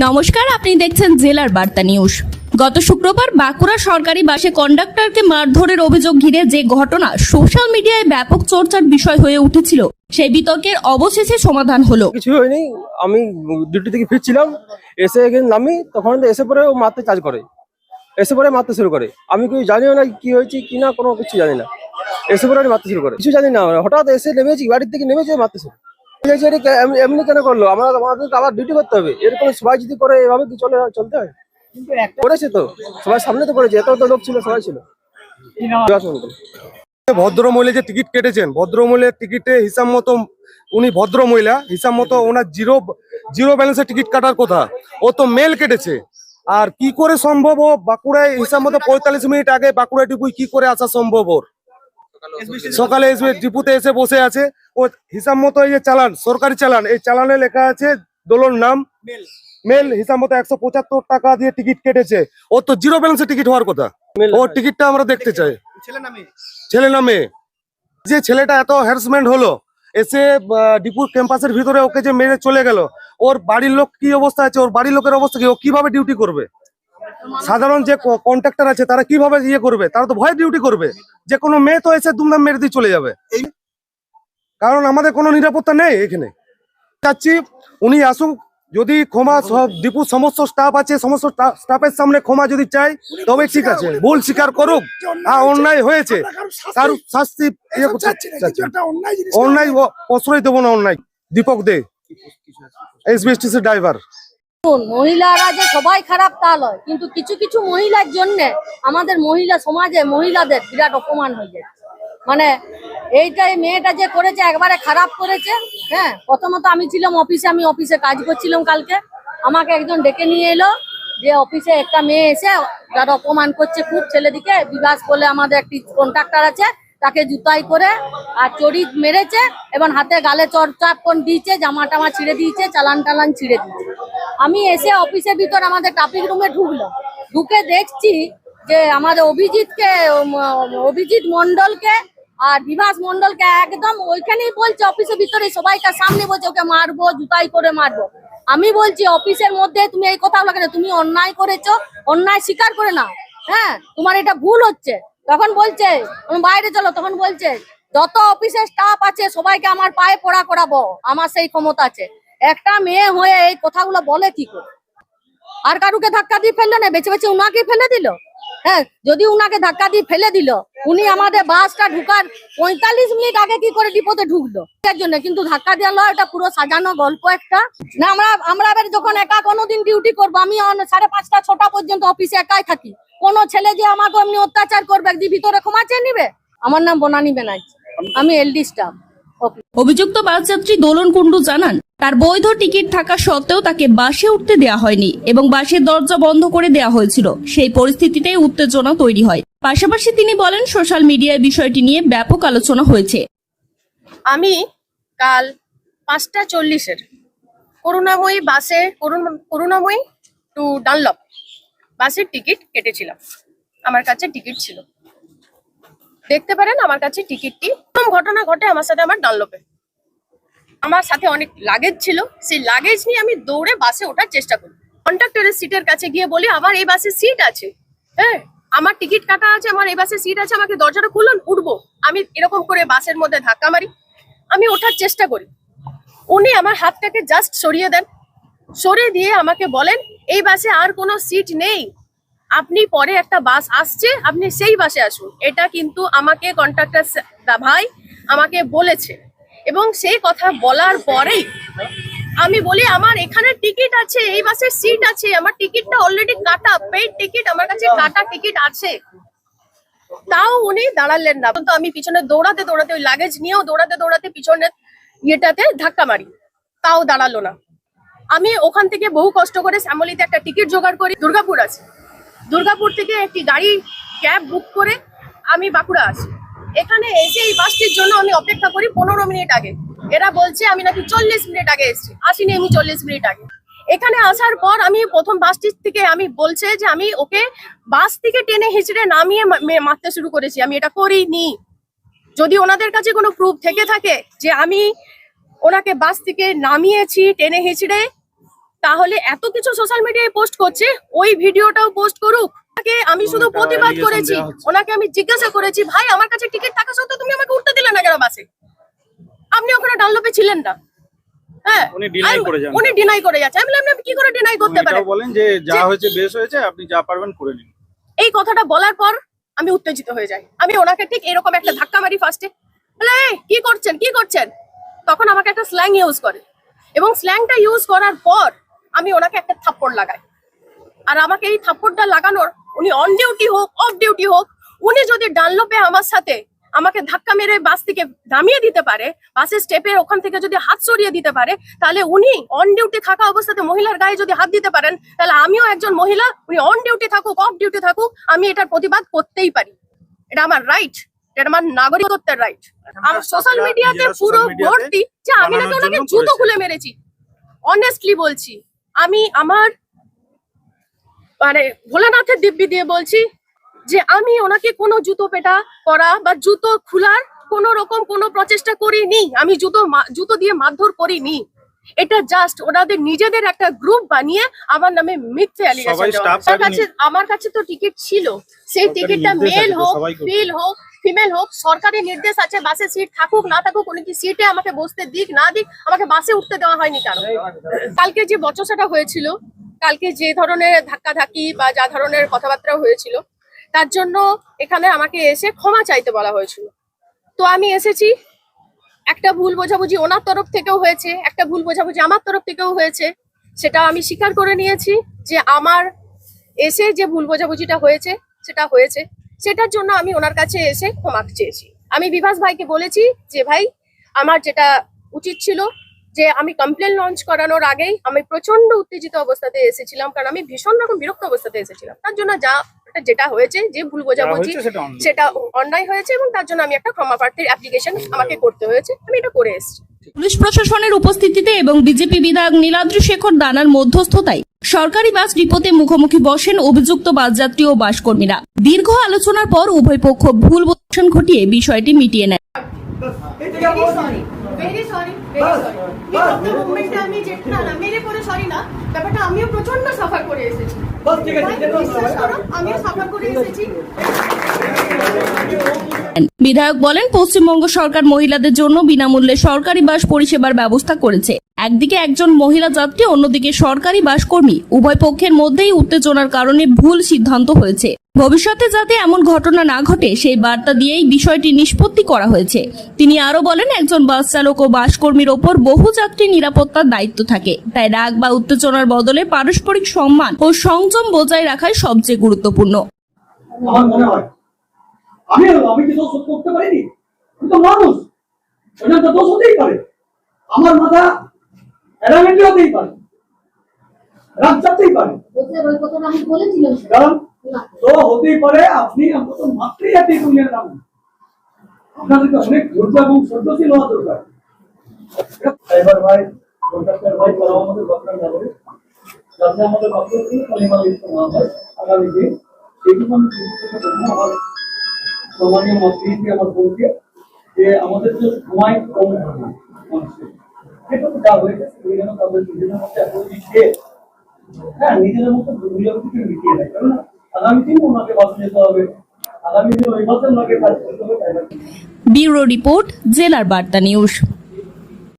নমস্কার, আপনি দেখছেন জেলার বার্তা নিউজ। গত শুক্রবার বাঁকুড়া সরকারি বাসে কন্ডাক্টরকে মারধরের অভিযোগ ঘিরে যে ঘটনা সোশ্যাল মিডিয়ায় ব্যাপক চর্চার বিষয় হয়ে উঠেছিল, সেই বিতর্কের অবশেষে সমাধান হলো। কিছু হয়নি, আমি ডিউটি থেকে ফিরছিলাম, এসে নামি, তখন এসে পরে ও মারতে চার্জ করে, এসে পরে মারতে শুরু করে। আমি কিছু জানিও না কি হয়েছে কি না, কোনো কিছু জানি না। এসে পরে মারতে শুরু করে, কিছু জানি না, হঠাৎ এসে নেমেছি, বাড়ির থেকে নেমেছে মারতে শুরু। এমনি কেন করলো? আমাদেরকে আবার ডিউটি করতে হবে, এরকম সবাই যদি করে এভাবে কি চলতে হয়? করেছে তো, সবাই সামনে তো করেছে, এত লোক ছিল, সবাই ছিল। ভদ্রমহিলা যে টিকিট কেটেছেন, ভদ্রমহিলার টিকিটে হিসাব মতো, উনি ভদ্রমহিলা হিসাব মতো ওনার জিরো ব্যালেন্সে টিকিট কাটার কথা, ও তো মেল কেটেছে। আর কি করে সম্ভব ও বাঁকুড়ায় হিসাব মতো 45 মিনিট আগে বাঁকুড়া ডিপুয় কি করে আসা সম্ভব? ওর সকালে এসবে ডিপুতে এসে বসে আছে, ও হিসাব মতো এই যে চালান, সরকারি চালান, এই চালানে লেখা আছে দোলন নাম মেল, হিসাব মতো 175 টাকা দিয়ে টিকিট কেটেছে। ও তো জিরো ব্যালেন্সে টিকিট হওয়ার কথা। ওর টিকিটটা আমরা দেখতে চাই। ছেলে না মেয়ে? যে ছেলেটা এত হ্যারাসমেন্ট হলো, এসে ডিপুর ক্যাম্পাসের ভিতরে ওকে যে মেরে চলে গেল, ওর বাড়ির লোক কি অবস্থা আছে? ওর বাড়ির লোকের অবস্থা কি? ও কিভাবে ডিউটি করবে? সাধারণ যে কন্ট্রাক্টর আছে তারা কিভাবে করবে? তারা তো ভয় ডিউটি করবে। যে কোনো মেয়ে তো এসে দুমদাম মেরে দিয়ে চলে যাবে, কারণ আমাদের কোনো নিরাপত্তা নেই এখানে। চাচ্ছি উনি আসুক, যদি ক্ষমা, সব ডিপুর সমস্ত স্টাফ আছে, সমস্ত স্টাফের সামনে ক্ষমা যদি চাই তবে ঠিক আছে, ভুল স্বীকার করুক। অন্যায় হয়েছে, তার শাস্তি অন্যায় প্রশ্রয় দেবো না। অন্যায় দীপক দে, এসবিএসটিসি ড্রাইভার। মহিলারা যে সবাই খারাপ তা নয়, কিন্তু কিছু কিছু মহিলার জন্য আমাদের মহিলা সমাজে মহিলাদের বিরাট অপমান হয়ে যায়। মানে এইটাই মেয়েটা যে করেছে একবারে খারাপ করেছে। হ্যাঁ, প্রথমত আমি ছিলাম অফিসে, আমি অফিসে কাজ করছিলাম। কালকে আমাকে একজন ডেকে নিয়ে এলো যে অফিসে একটা মেয়ে এসে যারা অপমান করছে খুব ছেলেদিকে। বিকাশ বলে আমাদের একটি কন্ট্রাক্টর আছে, তাকে জুতাই করে আর চড়ি মেরেছে এবং হাতে গালে চড়চাপ করে দিয়েছে, জামা টামা ছিঁড়ে দিয়েছে, চালান টালান ছিঁড়ে দিয়েছে। আমি এসে অফিসের ভিতর আমাদের ট্রাফিক রুমে ঢুকলাম, ঢুকে দেখছি যে আমাদের অভিজিৎ মন্ডলকে আর বিভাস মন্ডলকে একদম ওইখানেই বলছে, অফিসের ভিতরে সবাইকার সামনে বলছে ওকে মারবো, জুতাই করে মারবো। আমি বলছি অফিসের মধ্যে তুমি এই কথা বলো কেন? তুমি অন্যায় করেছো, অন্যায় স্বীকার করে নাও। হ্যাঁ, তোমার এটা ভুল হচ্ছে। তখন বলছে বাইরে চলো, তখন বলছে যত অফিসের স্টাফ আছে সবাইকে আমার পায়ে পড়া করাবো, আমার সেই ক্ষমতা আছে। একটা মেয়ে হয়ে এই কথাগুলো বলে কি করে? আর কারুকে ধাক্কা দিয়ে ফেললো না, বেছে বেছে উনাকে ফেলে দিল। হ্যাঁ, যদি উনাকে ধাক্কা দিয়ে ফেলে দিল, উনি আমাদের বাসটা ঢুকার 45 মিনিট আগে কি করে ডিপোতে ঢুকলো এর জন্য? কিন্তু ধাক্কা দেওয়া এটা পুরো সাজানো গল্প একটা। না, আমরা যখন একা কোনোদিন ডিউটি করবো, আমি 5:30 6টা পর্যন্ত অফিসে একাই থাকি। কোনো ছেলে যে আমাকে এমনি অত্যাচার করবে, একদিন ভিতরে ক্ষমা চেয়ে নিবে? আমার নাম বনানী ব্যানার্জি, আমি এলডি স্টাফ। অভিযুক্ত বাসযাত্রী দোলন কুণ্ডু জানান, তার বৈধ টিকিট থাকা সত্ত্বেও তাকে বাসে উঠতে দেওয়া হয়নি এবং বাসের দরজা বন্ধ করে দেওয়া হয়েছিল। সেই পরিস্থিতিতে উত্তেজনা তৈরি হয়। পাশাপাশি তিনি বলেন, সোশ্যাল মিডিয়ায় বিষয়টি নিয়ে ব্যাপক আলোচনা হয়েছে। আমি কাল 5:40 করুণাময়ী বাসে করুণাময়ী টু ডানলপ বাসের টিকিট কেটেছিলাম। আমার কাছে টিকিট ছিল, দেখতে পারেন আমার কাছে টিকিটটি। প্রথম ঘটনা ঘটে আমার সাথে আমার ডানলপে। আমার সাথে অনেক লাগেজ ছিল, সেই লাগেজ নিয়ে আমি দৌড়ে বাসে ওঠার চেষ্টা করি। কন্ডাক্টরের সিটের কাছে গিয়ে বলি আমার এই বাসে সিট আছে, হ্যাঁ আমার টিকিট কাটা আছে, আমার এই বাসে সিট আছে, আমাকে দরজাটা খুলুন, উঠবো। আমি এরকম করে বাসের মধ্যে ধাক্কা মারি, আমি ওঠার চেষ্টা করি। উনি আমার হাতটাকে জাস্ট সরিয়ে দেন, সরিয়ে দিয়ে আমাকে বলেন এই বাসে আর কোনো সিট নেই, আপনি পরে একটা বাস আসছে, আপনি সেই বাসে আসুন। এটা কিন্তু আমাকে কন্ট্রাক্টর ভাই আমাকে বলেছে। এবং সেই কথা বলার পরেই আমি বলি আমার এখানে টিকিট আছে, এই বাসের সিট আছে, আমার টিকিটটা অলরেডি কাটা, পেইড টিকিট, আমার কাছে কাটা টিকিট আছে। তাও উনি দাঁড়ালেন না। তো আমি পিছনে দৌড়াতে দৌড়াতে, ওই লাগেজ নিয়েও দৌড়াতে দৌড়াতে পিছনের ইয়েটাতে ধাক্কা মারি, তাও দাঁড়ালো না। আমি ওখান থেকে বহু কষ্ট করে শ্যামলীতে একটা টিকিট জোগাড় করি, দুর্গাপুর আছে, দুর্গাপুর থেকে একটি গাড়ি ক্যাব বুক করে আমি বাঁকুড়া আসি। এখানে এসে এই বাসটির জন্য আমি অপেক্ষা করি 15 মিনিট আগে। এরা বলছে আমি নাকি 40 মিনিট আগে এসেছি, আসিনি আমি 40 মিনিট আগে। এখানে আসার পর আমি প্রথম বাসটির থেকে আমি বলছে যে আমি ওকে বাস থেকে টেনে হিঁচড়ে নামিয়ে মারতে শুরু করেছি। আমি এটা করিনি। যদি ওনাদের কাছে কোনো প্রুফ থেকে থাকে যে আমি ওনাকে বাস থেকে নামিয়েছি টেনে হিঁচড়ে, তাহলে এত কিছু সোশ্যাল মিডিয়ায় পোস্ট করছে, ওই ভিডিওটাও পোস্ট করুক। ওনাকে আমি শুধু প্রতিবাদ করেছি, ওনাকে আমি জিজ্ঞাসা করেছি, ভাই আমার কাছে টিকিট থাকা সত্ত্বেও তুমি আমাকে উঠতে দিলে না কেন বাসে? আপনি ওখানে ডানলপে ছিলেন না। হ্যাঁ, উনি ডিনাই করে যাচ্ছে। আমি বললাম আপনি কি করে ডিনাই করতে পারেন? বলেন যে যা হয়েছে বেশ হয়েছে, আপনি যা পারবেন করে নিন। এই কথাটা বলার পর আমি উত্তেজিত হয়ে যাই। আমি ওনাকে ঠিক এরকম একটা ধাক্কা মারি ফার্স্টে, বলে এই কি করছেন কি করছেন। তখন আমাকে একটা স্ল্যাং ইউজ করে, এবং স্ল্যাংটা ইউজ করার পর আমি ওনাকে একটা থাপ্পড় লাগাই। আর আমাকে এই থাপ্পড়টা লাগানোর, উনি অন ডিউটি হোক অফ ডিউটি হোক, উনি যদি ডানলপে আমার সাথে আমাকে ধাক্কা মেরে বাস থেকে নামিয়ে দিতে পারে, বাসের স্টেপের ওখান থেকে যদি হাত সরিয়ে দিতে পারে, তাহলে উনি অন ডিউটি থাকা অবস্থাতে মহিলার গায়ে যদি হাত দিতে পারেন, তাহলে আমিও একজন মহিলা, উনি অন ডিউটি থাকুক অফ ডিউটি থাকুক, আমি এটার প্রতিবাদ করতেই পারি। এটা আমার রাইট, এটা আমার নাগরিকত্বের রাইট। আমার সোশ্যাল মিডিয়াতে পুরো ভর্তি যে আমি নাকি ওনাকে জুতো খুলে মেরেছি। অনেস্টলি বলছি, আমি আমার মানে ভোলানাথের দিব্যি দিয়ে বলছি যে আমি ওনাকে কোনো জুতো পেটা করা বা জুতো খোলার কোনো রকম কোনো প্রচেষ্টা করিনি। আমি জুতো দিয়ে মারধর করিনি। এটা জাস্ট ওনাদের নিজেদের একটা গ্রুপ বানিয়ে আমার নামে মিথ্যে অ্যালিগেশন দেওয়া। আমার কাছে তো টিকিট ছিল, সেই টিকিটটা মেল হোক ফিমেল হোক, সরকারি নির্দেশ আছে বাসে সিট থাকুক না থাকুক, উনি কি সিটে আমাকে বসতে দিক না দিক, আমাকে বাসে উঠতে দেওয়া হয়নি কেন? কালকে যে বচসাটা হয়েছিল, কালকে যে ধরনের ধাক্কাধাক্কি বা যা ধরনের কথাবার্তা হয়েছিল, তার জন্য এখানে আমাকে এসে ক্ষমা চাইতে বলা হয়েছিল। তো আমি এসেছি, একটা ভুল বোঝাবুঝি ওনার তরফ থেকেও হয়েছে, একটা ভুল বোঝাবুঝি আমার তরফ থেকেও হয়েছে, সেটা আমি স্বীকার করে নিয়েছি যে আমার এসে যে ভুল বোঝাবুঝিটা হয়েছে সেটা হয়েছে। সেটার জন্য আমি ওনার কাছে এসে ক্ষমা চেয়েছি। আমি বিভাস ভাইকে বলেছি যে ভাই আমার যেটা উচিত ছিল, যে আমি কমপ্লেন লঞ্চ করানোর আগেই আমি প্রচন্ড উত্তেজিত অবস্থাতে এসেছিলাম, কারণ আমি ভীষণ রকম বিরক্ত অবস্থাতে এসেছিলাম। তার জন্য যেটা হয়েছে, যে ভুল বোঝাবুঝি সেটা অন্যায় হয়েছে, এবং তার জন্য আমি একটা ক্ষমা প্রার্থীর অ্যাপ্লিকেশন আমাকে করতে হয়েছে, আমি এটা করে এসেছি। পুলিশ প্রশাসনের উপস্থিতিতে এবং বিজেপি বিধায়ক নীলাদ্রি শেখর দানার মধ্যস্থতায় সরকারি বাস ডিপোতে মুখোমুখি বসেন অভিযুক্ত বাসযাত্রী ও বাসকর্মীরা। দীর্ঘ আলোচনার পর উভয় পক্ষ ভুল বোঝাবুঝি ঘটিয়ে বিষয়টি মিটিয়ে নেয়। আমিও প্রচন্ড সাফার করে এসেছি, আমিও সাফার করে এসেছি। বিধায়ক বলেন, পশ্চিমবঙ্গ সরকার মহিলাদের জন্য বিনামূল্যে সরকারি বাস পরিষেবার ব্যবস্থা করেছে। একদিকে একজন মহিলা যাত্রী, অন্যদিকে সরকারি বাস কর্মী, উভয় পক্ষের মধ্যেই উত্তেজনার কারণে ভুল সিদ্ধান্ত হয়েছে। ভবিষ্যতে যাতে এমন ঘটনা না ঘটে সেই বার্তা দিয়েই বিষয়টি নিষ্পত্তি করা হয়েছে। তিনি আরো বলেন, একজন বাস চালক ও বাস কর্মীর ওপর বহু যাত্রী নিরাপত্তার দায়িত্ব থাকে, তাই রাগ বা উত্তেজনার বদলে পারস্পরিক সম্মান ও সংযম বজায় রাখাই সবচেয়ে গুরুত্বপূর্ণ। আমার মনে হয় আমি কি দোষ করতে পারিনি? আমি তো মানুষ, ওইটা তো দোষ হতেই পারে, আমার মাথা এলামেন্টে হতেই পারে, রাগ চাপতেই পারে, কারণ তো হতেই পারে। আপনি অন্তত মাত্রই একটা ইউনিয়নের নাম, আপনাদেরকে অনেক ধৈর্য এবং সহ্যশীল হওয়া দরকার। ড্রাইভার ভাই, কন্ট্রাক্টর ভাই, তারা আমাদের ঘটনা না করে যাতে আমাদের ঘটনাগুলো কলিমালিত না হয়। আগামী দিন এইটুকু আমি আমার সম্মানীয় মন্ত্রীকে আমার বলছে যে আমাদের যে সময় কম থাকে মানুষের, সেটা তো যা হয়েছে সেগুলো যেন তাদের নিজেদের মধ্যে এখন মিশিয়ে, হ্যাঁ নিজেদের মধ্যে ভুলগুলোকে মিটিয়ে দেয়। কারণ আগামী দিন ওনাকে বাসে যেতে হবে, আগামী দিন ওই বাসে ওনাকে কাজ করতে হবে। ব্যুরো রিপোর্ট, জেলার বার্তা নিউজ।